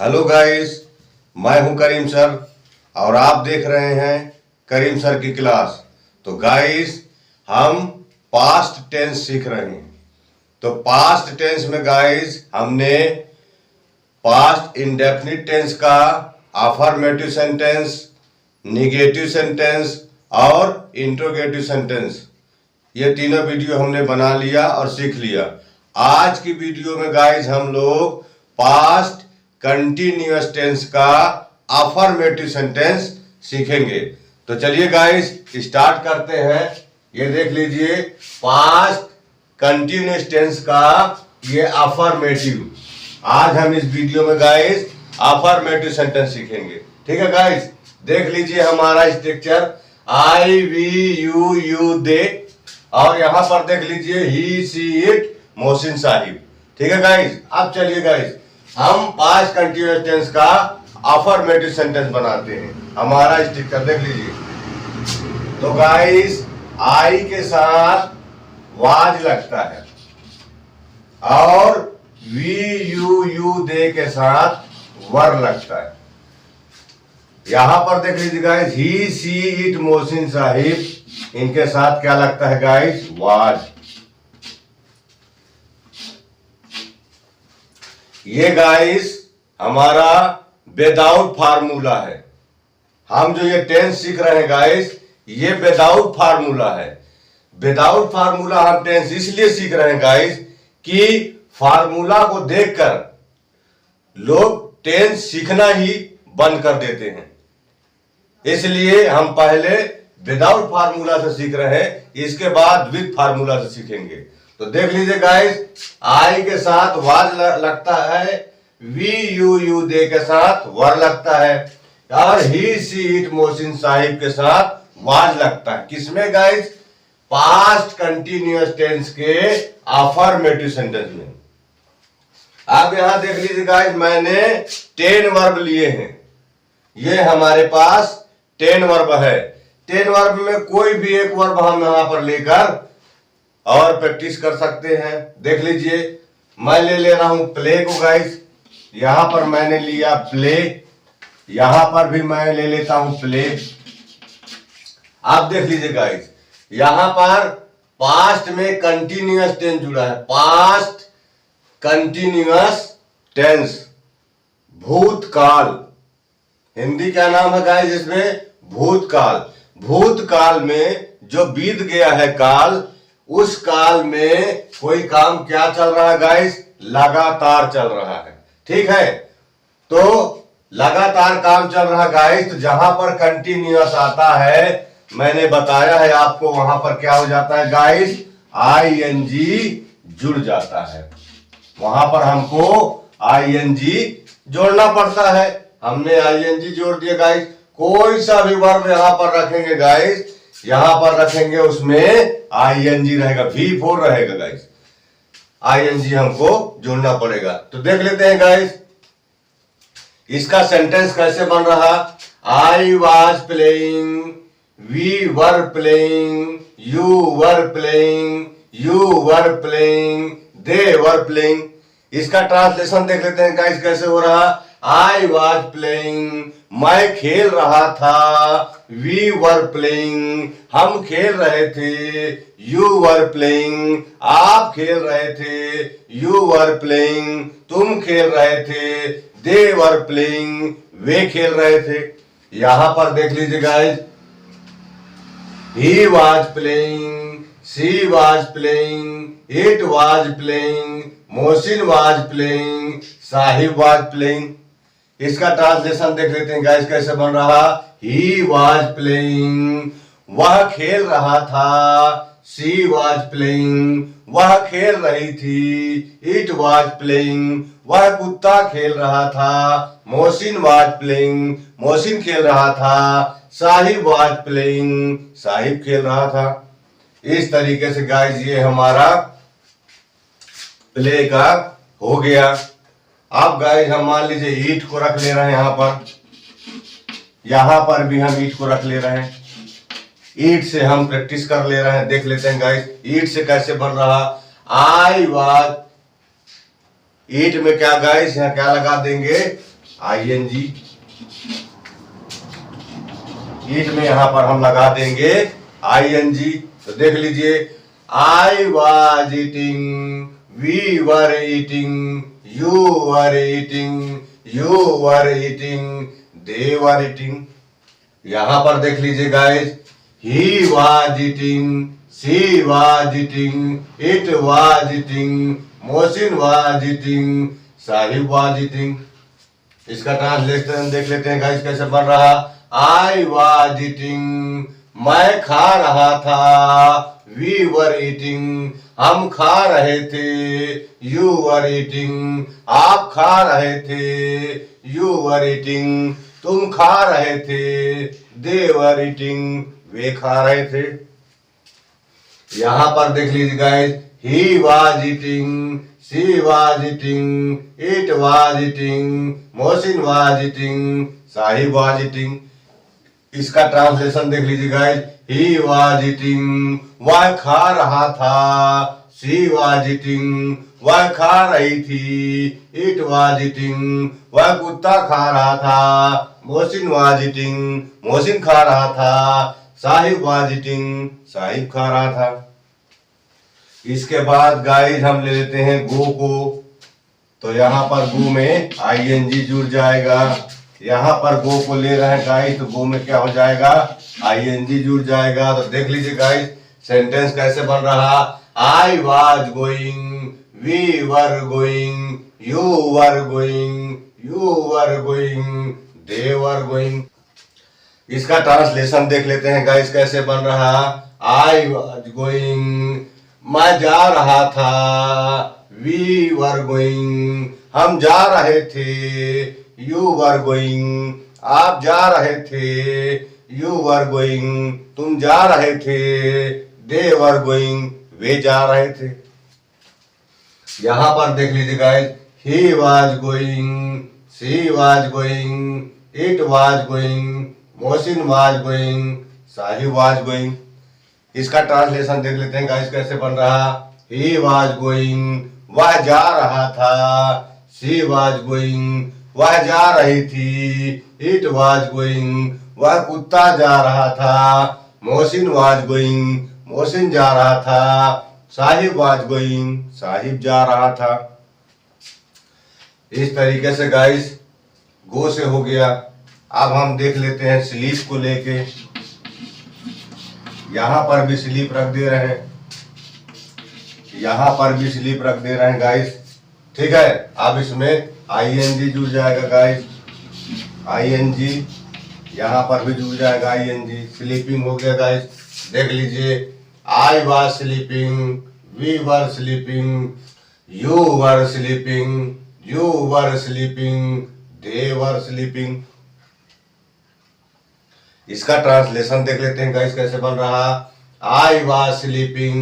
Hello guys, मैं हूं करीम sir और आप देख रहे हैं करीम सर की क्लास। तो गाइस, हम पास्ट टेंस सीख रहे हैं। तो पास्ट टेंस में गाइस हमने पास्ट इंडेफिनिट टेंस का अफर्मेटिव सेंटेंस, निगेटिव सेंटेंस और इंट्रोगेटिव सेंटेंस, ये तीनों वीडियो हमने बना लिया और सीख लिया। आज की वीडियो में गाइस हम लोग पास्ट कंटिन्यूअस टेंस का अफर्मेटिव सेंटेंस सीखेंगे। तो चलिए गाइस स्टार्ट करते हैं। ये देख लीजिए, पास्ट कंटिन्यूअस टेंस का ये अफर्मेटिव। आज हम इस वीडियो में गाइस अफर्मेटिव सेंटेंस सीखेंगे। ठीक है गाइस, देख लीजिए हमारा structure, I we you you they, और यहां पर देख लीजिए ही सी इट मोहसिन साहिब। ठीक है गाइस, अब चलिए गाइस हम पास्ट कंटिन्यूअस टेंस का अफर्मेटिव सेंटेंस बनाते हैं। हमारा स्ट्रक्चर देख लीजिए। तो गाइस, आई के साथ वाज लगता है और वी यू यू दे के साथ वर लगता है। यहां पर देख लीजिए guys, he she it Mohsin Sahib, इनके साथ क्या लगता है गाइस? वाज। ये गाइस हमारा विदाउट फार्मूला है। हम जो ये टेंस सीख रहे हैं गाइस, ये विदाउट फार्मूला है। विदाउट फार्मूला हम टेंस इसलिए सीख रहे हैं गाइस कि फार्मूला को देखकर लोग टेंस सीखना ही बंद कर देते हैं। इसलिए हम पहले विदाउट फार्मूला से सीख रहे हैं, इसके बाद विद फार्मूला से सीखेंगे। तो देख लीजिए गाइस, आई के साथ वाज लगता है, वी यू यू दे के साथ वर लगता है, और ही सी इट मोहसिन साहिब के साथ वाज लगता है। किसमें गाइस? पास्ट कंटिन्यूअस टेंस के अफर्मेटिव सेंटेंस में। अब यहां देख लीजिए गाइस, मैंने 10 वर्ब लिए हैं। ये हमारे पास 10 वर्ब है। 10 वर्ब में कोई भी एक वर्ब हम यहां पर लेकर और प्रैक्टिस कर सकते हैं। देख लीजिए, मैं ले रहा हूं प्ले को गाइस। यहां पर मैंने लिया प्ले, यहां पर भी मैं ले लेता हूं प्ले। आप देख लीजिए गाइस, यहां पर पास्ट में कंटिन्यूअस टेंस जुड़ा है। पास्ट कंटिन्यूअस टेंस, भूतकाल। हिंदी क्या नाम है गाइस इसमें? भूतकाल। भूतकाल में जो बीत गया है काल, उस काल में कोई काम क्या चल रहा है गाइस? लगातार चल रहा है। ठीक है, तो लगातार काम चल रहा है गाइस। तो जहां पर कंटिन्यूअस आता है, मैंने बताया है आपको, वहां पर क्या हो जाता है गाइस? आईएनजी जुड़ जाता है। वहां पर हमको आईएनजी जोड़ना पड़ता है। हमने आईएनजी जोड़ दिया गाइस। कोई सा भी वर्ब यहां पर रखेंगे गाइस, यहां पर रखेंगे, उसमें आईएनजी रहेगा, V4 रहेगा गाइस। आईएनजी हमको जोड़ना पड़ेगा। तो देख लेते हैं गाइस इसका सेंटेंस कैसे बन रहा। I was playing, we were playing, you were playing, you were playing, they were playing. इसका ट्रांसलेशन देख लेते हैं गाइस कैसे हो रहा। आई वॉज प्लेइंग, मैं खेल रहा था। वी वर प्लेइंग, हम खेल रहे थे। यू वर प्लेइंग, आप खेल रहे थे। यू वर प्लेइंग, तुम खेल रहे थे। दे वर प्लेइंग, वे खेल रहे थे। यहां पर देख लीजिए guys, he was playing, she was playing, it was playing, Mohsin was playing, Sahib was playing. इसका ट्रांसलेशन देख लेते हैं गाइस कैसे बन रहा। ही वॉज प्लेइंग, वह खेल रहा था। सी वॉज प्लेइंग, वह खेल रही थी। इट वॉज प्लेइंग, वह कुत्ता खेल रहा था। मोहसिन वॉज प्लेइंग, मोहसिन खेल रहा था। साहिब वॉज प्लेइंग, साहिब खेल रहा था। इस तरीके से गाइस ये हमारा प्ले का हो गया। अब गाइस हम मान लीजिए ईट को रख ले रहे हैं यहां पर भी हम ईट को रख ले रहे हैं। ईट से हम प्रैक्टिस कर ले रहे हैं। देख लेते हैं गाइस ईट से कैसे बन रहा। आई वॉज, ईट में क्या गाइस, यहाँ क्या लगा देंगे? ING, ईट में यहां पर हम लगा देंगे ING। तो देख लीजिए, I was eating, we were eating, you were eating, you were eating, they were eating। यहां पर देख लीजिए guys, he was eating, she was eating, it was eating, Mohsin was eating, Sahib was eating। इसका ट्रांसलेशन देख लेते हैं गाइस कैसे बन रहा। I was eating, मैं खा रहा था। We were eating, हम खा रहे थे। You were eating, आप खा रहे थे। You were eating, तुम खा रहे थे। They were eating, वे खा रहे थे। यहां पर देख लीजिए guys, he was eating, she was eating, it was eating, Mohsin was eating, Sahib was eating। इसका ट्रांसलेशन देख लीजिए गाइस, he was eating, वह खा रहा था। she was eating, वह खा रही थी। it was eating, वह कुत्ता खा रहा था। मोहसिन was eating, मोहसिन खा रहा था। साहिब was eating, साहिब खा रहा था। इसके बाद गाइस हम ले लेते हैं गो को। तो यहाँ पर गो में ING जुड़ जाएगा। यहाँ पर गो को ले रहे हैं गाइस, तो गो में क्या हो जाएगा, ING जुड़ जाएगा। तो देख लीजिए गाइस सेंटेंस कैसे बन रहा। I was going, we were going, you were going, you were going, they were going। इसका ट्रांसलेशन देख लेते हैं गाइस कैसे बन रहा। I was going, मैं जा रहा था। We were going, हम जा रहे थे। You were going, आप जा रहे थे। You were going, तुम जा रहे थे। They were going, वे जा रहे थे। यहां पर देख लीजिए guys, he was going, she was going, it was going, Mohsin was going, Sahib was going। इसका ट्रांसलेशन देख लेते हैं गाइस कैसे बन रहा। he was going, वह जा रहा था। she was going, वह जा रही थी। it was going, वह कुत्ता जा रहा था। मोहसिन was going, मोहसिन जा रहा था। साहिब was going, साहिब जा रहा था। इस तरीके से गाइस गो से हो गया। अब हम देख लेते हैं स्लीप को लेके। यहां पर भी स्लीप रख दे रहे हैं, यहां पर भी स्लीप रख दे रहे हैं गाइस, ठीक है। अब इसमें ING जुड़ जाएगा गाइस, ING यहां पर भी जुड़ जाएगा ING। स्लीपिंग हो गया गाइस, देख लीजिए। I was sleeping, we were sleeping, you were sleeping, you were sleeping, they were sleeping। इसका ट्रांसलेशन देख लेते हैं गाइस कैसे बन रहा। I was sleeping,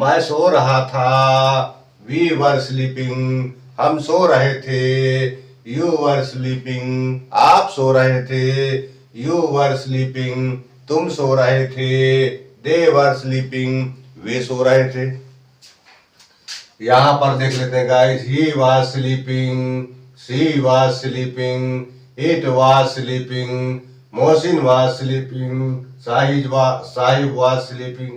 मैं सो रहा था। We were sleeping, हम सो रहे थे। You were sleeping, आप सो रहे थे। You were sleeping, तुम सो रहे थे। They were sleeping, वे सो रहे थे। यहां पर देख लेते हैं guys, he was sleeping, she was sleeping, it was sleeping, Mohsin was sleeping, Sahib was sleeping,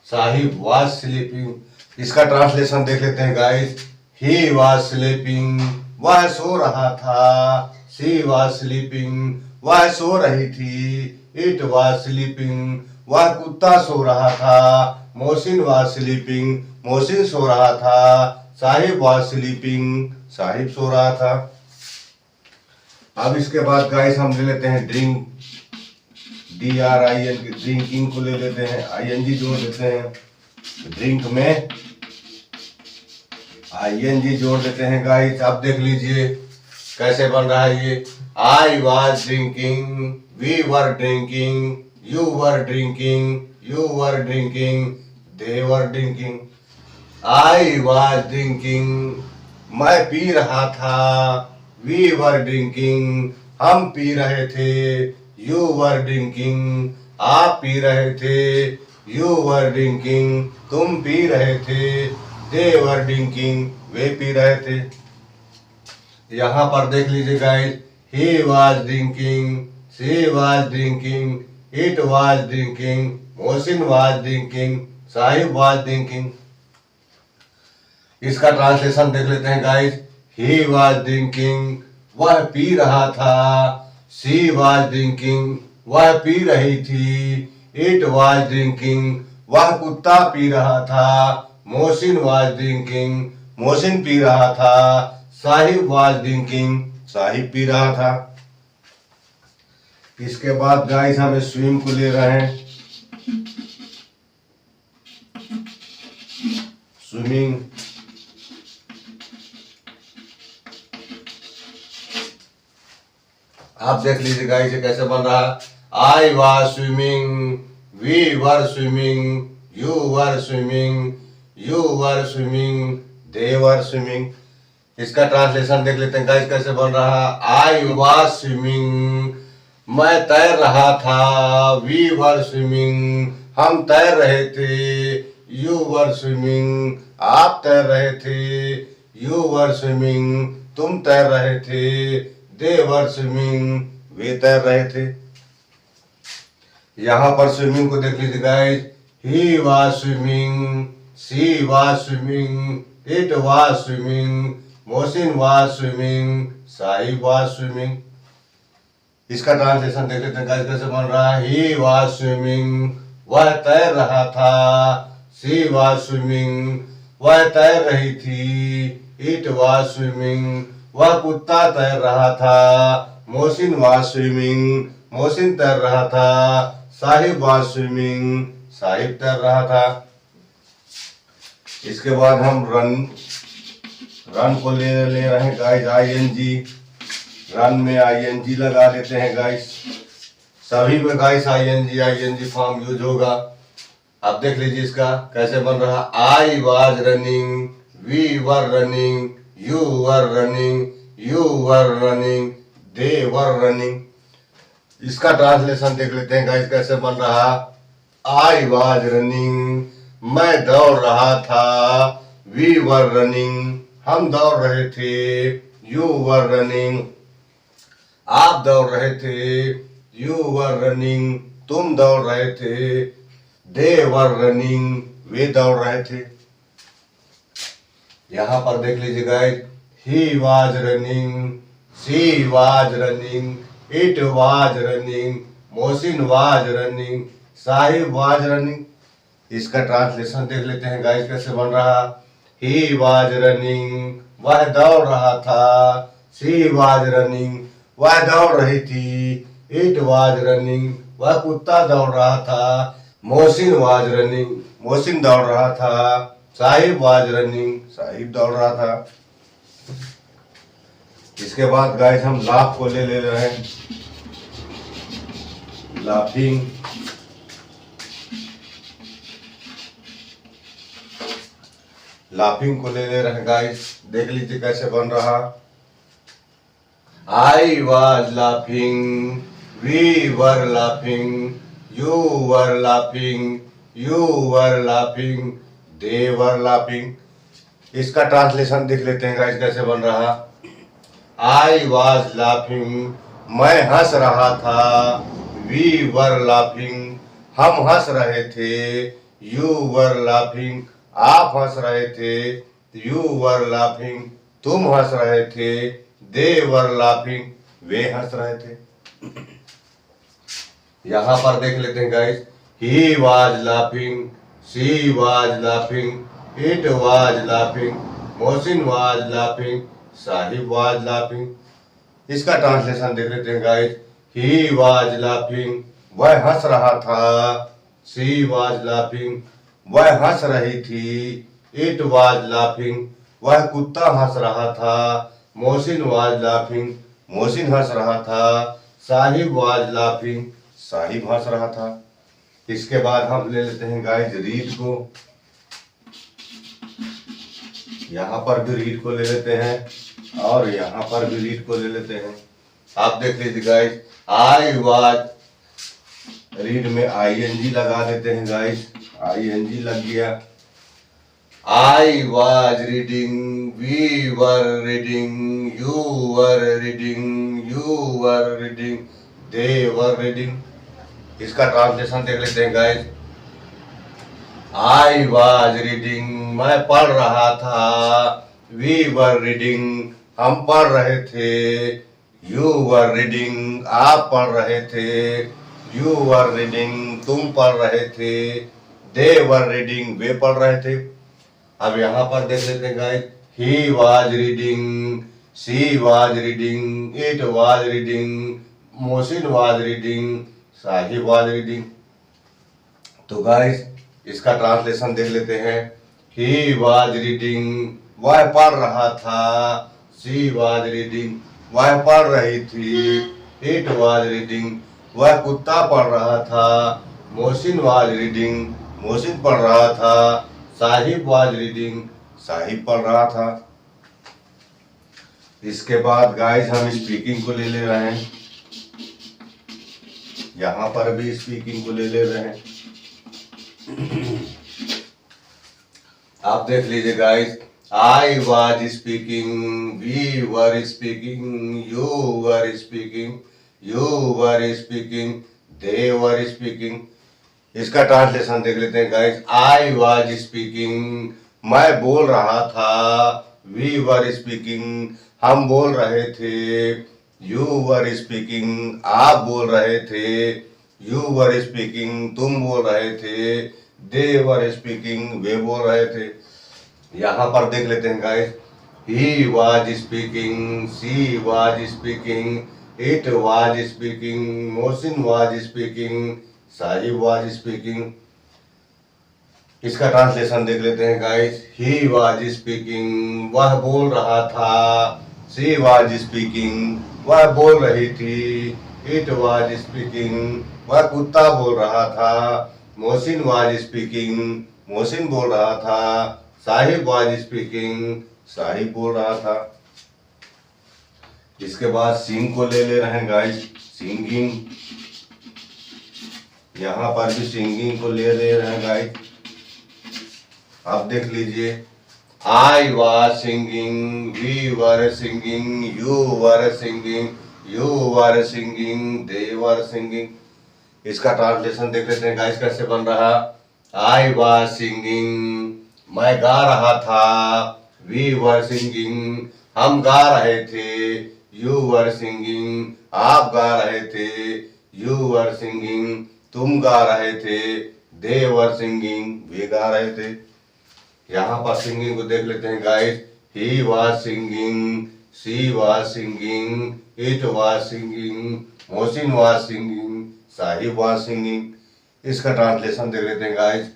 Sahib was sleeping। इसका ट्रांसलेशन देख लेते हैं गाइस, he was sleeping, वह सो रहा था। she was sleeping, वह सो रही थी। it was sleeping, वह कुत्ता सो रहा था। मोहसिन was sleeping, मोहसिन सो रहा था। साहिब was sleeping, साहिब सो रहा था। अब इसके बाद गाइस हम ले लेते हैं ड्रिंक, DRINK, ड्रिंकिंग को ले लेते हैं, ING जोड़ देते हैं। ड्रिंक में ING जोड़ देते हैं गाइस। अब देख लीजिए कैसे बन रहा है ये। I was drinking, we were drinking, you were drinking, you were drinking, they were drinking। I was drinking, मैं पी रहा था। We were drinking, हम पी रहे थे। You were drinking, आप पी रहे थे। You were drinking, तुम पी रहे थे। They were drinking, way P रहे थे। यहाँ पर देख लीजिए guys, he was drinking, she was drinking, it was drinking, Mohsin was drinking, Sahib was drinking. इसका ट्रांसलेशन देख लेते हैं गाइस। ही वाज ड्रिंकिंग, वह पी रहा था। शी वाज ड्रिंकिंग, वह पी रही थी। इट वाज ड्रिंकिंग, वह कुत्ता पी रहा था। Mohsin was drinking, Mohsin P रहा था। Sahib was drinking, Sahib P रहा था। इसके बाद गाइस हम स्विम को ले रहे हैं। स्विमिंग, आप देख लीजिए गाइस ये कैसे बन रहा है। I was swimming, we were swimming, you were swimming, you were swimming, they were swimming. इसका ट्रांसलेशन देख लेते हैं गाइस कैसे बन रहा है। आई वाज स्विमिंग, मैं तैर रहा था। वी वर स्विमिंग, हम तैर रहे थे। यू वर स्विमिंग, आप तैर रहे थे। यू वर स्विमिंग, तुम तैर रहे थे। दे वर स्विमिंग, वे तैर रहे थे। यहाँ पर स्विमिंग को देख लीजिए guys. He was swimming, she was swimming, it was swimming, Mohsin was swimming, Sahib was swimming. इसका ट्रांसलेशन देख लेते हैं गाइस कैसे बन रहा है। ही वाज स्विमिंग, वह तैर रहा था। शी वाज स्विमिंग, वह तैर रही थी। इट वाज स्विमिंग, वह कुत्ता तैर रहा था। मोहसिन वाज स्विमिंग, मोहसिन तैर रहा था। साहिब वाज स्विमिंग, साहिब तैर रहा था। इसके बाद हम रन को ले रहे हैं गाइस। आईएनजी, रन में आईएनजी लगा देते हैं गाइस। सभी में गाइस आईएनजी फॉर्म यूज होगा। अब देख लीजिए इसका कैसे बन रहा। I was running, we were running, you were running, you were running, they were running. इसका ट्रांसलेशन देख लेते हैं गाइस कैसे बन रहा। आई वाज रनिंग, मैं दौड़ रहा था। वी वर रनिंग, हम दौड़ रहे थे। यू वर रनिंग, आप दौड़ रहे थे। यू वर रनिंग, तुम दौड़ रहे थे। दे वर रनिंग, वे दौड़ रहे थे। यहाँ पर देख लीजिए guys. He was running, she was running, it was running, Mohsin was running, Sahib was running. इसका ट्रांसलेशन देख लेते हैं गाइस कैसे बन रहा। ही वाज रनिंग, वह दौड़ रहा था। शी वाज रनिंग, वह दौड़ रही थी। इट वाज रनिंग, वह कुत्ता दौड़ रहा था। मोहसिन वाज रनिंग, मोहसिन दौड़ रहा था। साहिब वाज रनिंग, साहिब दौड़ रहा था। इसके बाद गाइस हम लाफ को ले रहे हैं। लाफिंग, लाफिंग को ले रहे हैं गाइस। देख लीजिए कैसे बन रहा। I was laughing, we were laughing, you were laughing, you were laughing, they were laughing. इसका ट्रांसलेशन देख लेते हैं गाइस कैसे बन रहा। आई वाज लाफिंग, मैं हंस रहा था। वी वर लाफिंग, हम हंस रहे थे। यू वर लाफिंग, आप हंस रहे थे। यू वर लाफिंग, तुम हंस रहे थे। दे वर लाफिंग, वे हंस रहे थे। यहाँ पर देख लेते हैं guys. He was laughing, she was laughing, it was laughing, Mohsin was laughing, Sahib was laughing. इसका ट्रांसलेशन देख लेते हैं गाइस। ही वाज लाफिंग, वह हंस रहा था। शी वाज लाफिंग, वह हंस रही थी। इट वाज लाफिंग, वह कुत्ता हंस रहा था। मोहसिन वाज लाफिंग, मोहसिन हंस रहा था। साहिब वाज लाफिंग, साहिब हंस रहा था। इसके बाद हम ले लेते हैं गाइस रीड को। यहाँ पर भी रीड को ले लेते हैं और यहाँ पर भी रीड को ले लेते हैं। आप देख लीजिए गाइस। आई वाज, रीड में आईएनजी लगा देते हैं गाइस। आईएनजी लग गया। I was reading, we were reading, you were reading, you were reading, they were reading. इसका ट्रांसलेशन देख लेते हैं गाइस। I was reading, मैं पढ़ रहा था। We were reading, हम पढ़ रहे थे। You were reading, आप पढ़ रहे थे। You were reading, तुम पढ़ रहे थे। They were reading, वे पढ़ रहे थे। अब यहाँ पर देख लेते हैं guys. He was reading, she was reading, it was reading, Mohsin was reading, Sahib was reading। तो गाइस इसका ट्रांसलेशन देख लेते हैं। He was reading, वह पढ़ रहा था। She was reading, वह पढ़ रही थी। It was reading, वह कुत्ता पढ़ रहा था। मोहसिन was reading, मोहसिन पढ़ रहा था। साहिब was reading, साहिब पढ़ रहा था। इसके बाद गाइस हम स्पीकिंग को ले रहे हैं। यहां पर भी स्पीकिंग को ले रहे हैं। आप देख लीजिए guys. I was speaking, we were speaking, you were speaking, you were speaking, they were speaking। इसका ट्रांसलेशन देख लेते हैं गाइस। I was speaking, मैं बोल रहा था। We were speaking, हम बोल रहे थे। You were speaking, आप बोल रहे थे। You were speaking, तुम बोल रहे थे। They were speaking, वे बोल रहे थे। यहाँ पर देख लेते हैं guys. He was speaking, she was speaking, it was speaking, Mohsin was speaking, Sahib was speaking। इसका ट्रांसलेशन देख लेते हैं गाइस। He was speaking, वह बोल रहा था। She was speaking, वह बोल रही थी। It was speaking, वह कुत्ता बोल रहा था। मोहसिन was speaking, मोहसिन बोल रहा था। साहिब was speaking, साहिब बोल रहा था। इसके बाद सिंग को ले रहे हैं गाइस। सिंगिंग, यहाँ पर भी सिंगिंग को ले रहे हैं गाइस। आप देख लीजिए। I was singing, we were singing, you were singing, you were singing, they were singing। इसका ट्रांसलेशन देख लेते हैं गाइस कैसे बन रहा। I was singing, मैं गा रहा था। We were singing, हम गा रहे थे। You were singing, आप गा रहे थे। You were singing, तुम गा रहे थे। They were singing, वे गा रहे थे। यहाँ पर सिंगिंग को देख लेते हैं guys. He was singing, she was singing, it was singing, Mohsin was singing, Sahib was singing। इसका ट्रांसलेशन देख लेते हैं गाइस।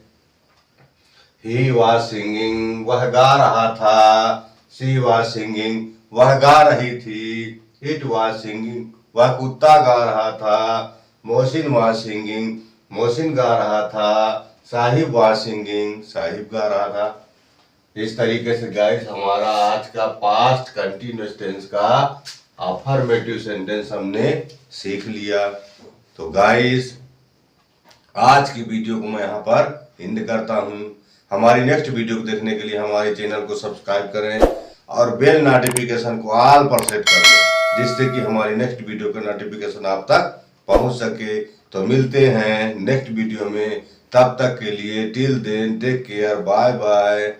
He was singing, वह गा रहा था। She was singing, वह गा रही थी। It was singing, वह कुत्ता गा रहा था। मोहसिन was singing, मोहसिन गा रहा था। साहिब was singing, साहिब गा रहा था। इस तरीके से गाइस हमारा आज का पास्ट कंटिन्यूअस टेंस का अफर्मेटिव सेंटेंस हमने सीख लिया। तो गाइस आज की वीडियो को मैं यहाँ पर एंड करता हूँ। हमारी नेक्स्ट वीडियो को देखने के लिए हमारे चैनल को सब्सक्राइब करें और बेल नोटिफिकेशन को ऑल पर सेट कर दें, जिससे कि हमारी नेक्स्ट वीडियो का नोटिफिकेशन आप तक पहुंच सके। तो मिलते हैं नेक्स्ट वीडियो में, तब तक के लिए till then take care, bye bye.